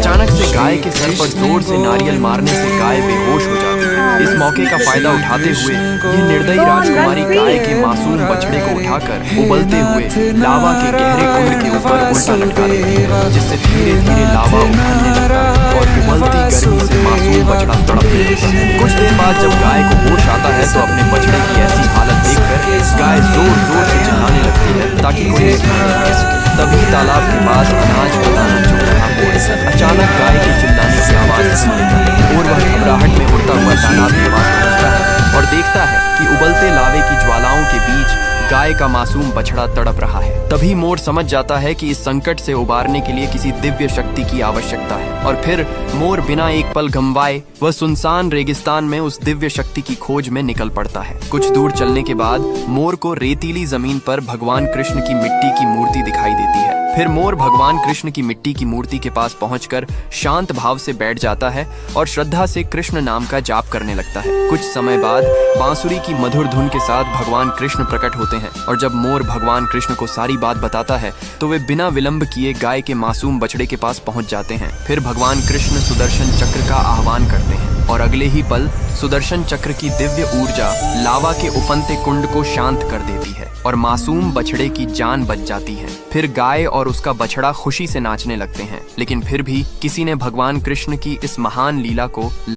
अचानक से गाय के सर पर जोर से नारियल मारने से गाय बेहोश हो जाती है। इस मौके का फायदा उठाते हुए ये निर्दयी राजकुमारी गाय के मासूम बछड़े को उठाकर उबलते हुए लावा के गहरे कुंड के ऊपर उल्टा लटका देती है, जिससे धीरे धीरे लावा उफानने लगता है और उबलती गर्मी से मासूम बछड़ा तड़पने लगता है। कुछ देर बाद जब गाय को होश आता है तो अपने बछड़े की ऐसी हालत देखकर गाय जोर जोर से चिल्लाने लगती है ताकि कोई उसकी मदद कर सके। तभी तालाब के पास अनाज का दाना चुग रहा मोर अचानक गाय के चिल्लाने की आवाज सुन लेता है और वह घबराहट में उड़ता हुआ तालाब के पास पहुंचता है और देखता है कि उबलते लावे की ज्वालाओं के बीच गाय का मासूम बछड़ा तड़प रहा है। तभी मोर समझ जाता है कि इस संकट से उबारने के लिए किसी दिव्य शक्ति की आवश्यकता है और फिर मोर बिना एक पल गंवाए वह सुनसान रेगिस्तान में उस दिव्य शक्ति की खोज में निकल पड़ता है। कुछ दूर चलने के बाद मोर को रेतीली जमीन पर भगवान कृष्ण की मिट्टी की मूर्ति दिखाई देती है। फिर मोर भगवान कृष्ण की मिट्टी की मूर्ति के पास पहुंचकर शांत भाव से बैठ जाता है और श्रद्धा से कृष्ण नाम का जाप करने लगता है। कुछ समय बाद बांसुरी की मधुर धुन के साथ भगवान कृष्ण प्रकट होते हैं और जब मोर भगवान कृष्ण को सारी बात बताता है तो वे बिना विलंब किए गाय के मासूम बछड़े के पास पहुंच जाते हैं। फिर भगवान कृष्ण सुदर्शन चक्र का आह्वान करते हैं और अगले ही पल सुदर्शन चक्र की दिव्य ऊर्जा लावा के उफनते कुंड को शांत कर देती है और मासूम बछड़े की जान बच जाती है। फिर गाय और उसका बछड़ा खुशी से नाचने लगते हैं, लेकिन फिर भी किसी ने भगवान कृष्ण की इस महान लीला को